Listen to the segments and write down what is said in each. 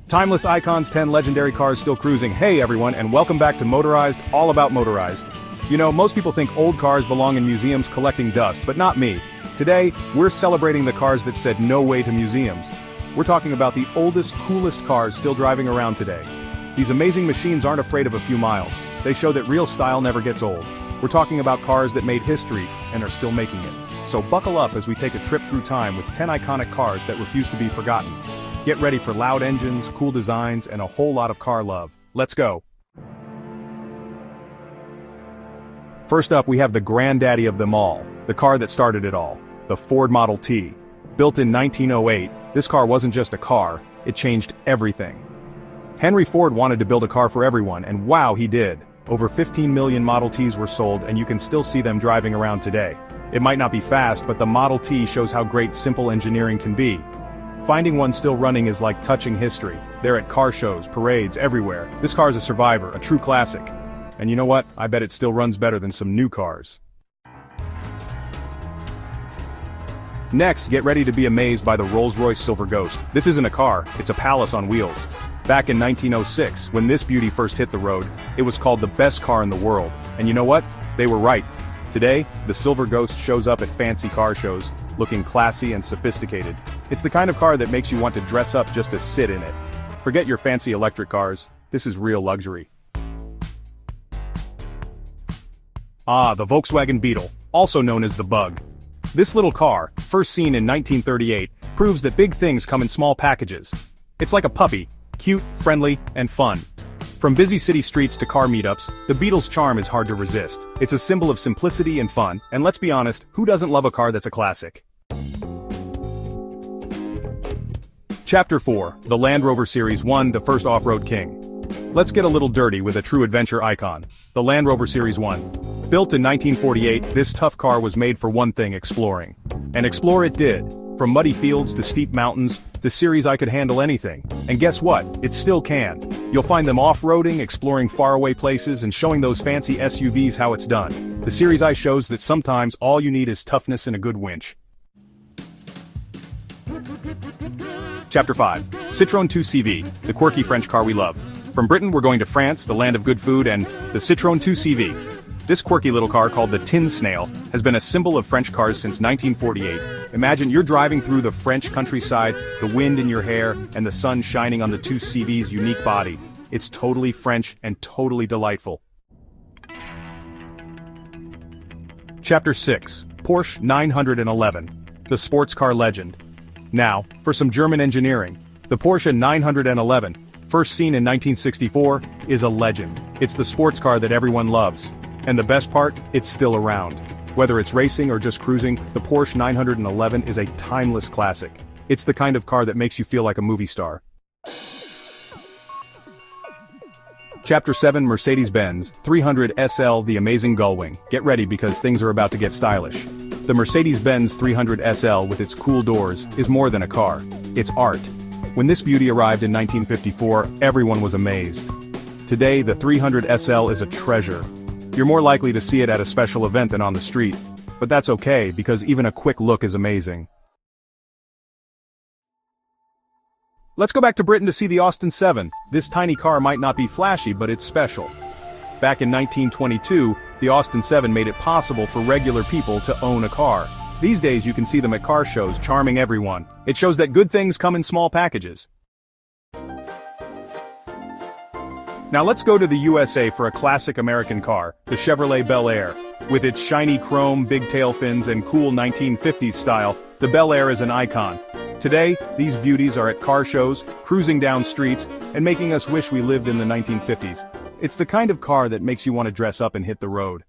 Timeless icons, 10 legendary cars still cruising. Hey everyone, and welcome back to Motorized, all about motorized. You know, most people think old cars belong in museums collecting dust, but not me. Today, we're celebrating the cars that said no way to museums. We're talking about the oldest, coolest cars still driving around today. These amazing machines aren't afraid of a few miles. They show that real style never gets old. We're talking about cars that made history and are still making it. So buckle up as we take a trip through time with 10 iconic cars that refuse to be forgotten. Get ready for loud engines, cool designs, and a whole lot of car love. Let's go! First up, we have the granddaddy of them all, the car that started it all, the Ford Model T. Built in 1908, this car wasn't just a car, it changed everything. Henry Ford wanted to build a car for everyone, and wow, he did. Over 15 million Model Ts were sold, and you can still see them driving around today. It might not be fast, but the Model T shows how great simple engineering can be. Finding one still running is like touching history. They're at car shows, parades, everywhere. This car is a survivor, a true classic. And you know what? I bet it still runs better than some new cars. Next, get ready to be amazed by the Rolls-Royce Silver Ghost. This isn't a car, it's a palace on wheels. Back in 1906, when this beauty first hit the road, it was called the best car in the world. And you know what? They were right. Today, the Silver Ghost shows up at fancy car shows, looking classy and sophisticated. It's the kind of car that makes you want to dress up just to sit in it. Forget your fancy electric cars, this is real luxury. Ah, the Volkswagen Beetle, also known as the Bug. This little car, first seen in 1938, proves that big things come in small packages. It's like a puppy, cute, friendly, and fun. From busy city streets to car meetups, the Beetle's charm is hard to resist. It's a symbol of simplicity and fun, and let's be honest, who doesn't love a car that's a classic? Chapter 4, the Land Rover Series I, the first off-road king. Let's get a little dirty with a true adventure icon, the Land Rover Series I. Built in 1948, this tough car was made for one thing: exploring. And explore it did. From muddy fields to steep mountains, the Series I could handle anything. And guess what? It still can. You'll find them off-roading, exploring faraway places, and showing those fancy SUVs how it's done. The Series I shows that sometimes all you need is toughness and a good winch. Chapter 5. Citron 2CV, the quirky French car we love. From Britain we're going to France, the land of good food, and the Citron 2CV. This quirky little car called the Tin Snail has been a symbol of French cars since 1948. Imagine you're driving through the French countryside, the wind in your hair, and the sun shining on the 2CV's unique body. It's totally French and totally delightful. Chapter 6. Porsche 911, the sports car legend. Now, for some German engineering. The Porsche 911, first seen in 1964, is a legend. It's the sports car that everyone loves. And the best part, it's still around. Whether it's racing or just cruising, the Porsche 911 is a timeless classic. It's the kind of car that makes you feel like a movie star. Chapter 7, Mercedes-Benz 300 SL, the amazing gullwing. Get ready because things are about to get stylish. The Mercedes-Benz 300 SL with its cool doors is more than a car. It's art. When this beauty arrived in 1954, everyone was amazed. Today, the 300 SL is a treasure. You're more likely to see it at a special event than on the street. But that's okay, because even a quick look is amazing. Let's go back to Britain to see the Austin 7. This tiny car might not be flashy, but it's special. Back in 1922, the Austin 7 made it possible for regular people to own a car. These days you can see them at car shows, charming everyone. It shows that good things come in small packages. Now let's go to the USA for a classic American car, the Chevrolet Bel Air. With its shiny chrome, big tail fins, and cool 1950s style, the Bel Air is an icon. Today, these beauties are at car shows, cruising down streets, and making us wish we lived in the 1950s. It's the kind of car that makes you want to dress up and hit the road.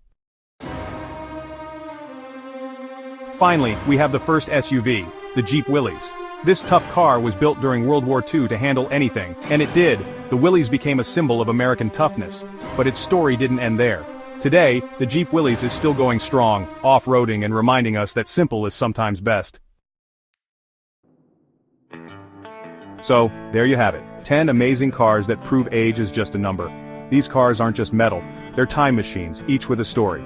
Finally, we have the first SUV, the Jeep Willys. This tough car was built during World War II to handle anything, and it did. The Willys became a symbol of American toughness. But its story didn't end there. Today, the Jeep Willys is still going strong, off-roading and reminding us that simple is sometimes best. So, there you have it. 10 amazing cars that prove age is just a number. These cars aren't just metal, they're time machines, each with a story.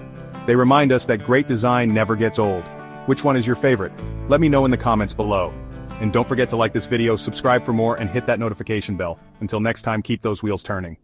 They remind us that great design never gets old. Which one is your favorite? Let me know in the comments below. And don't forget to like this video, subscribe for more, and hit that notification bell. Until next time, keep those wheels turning.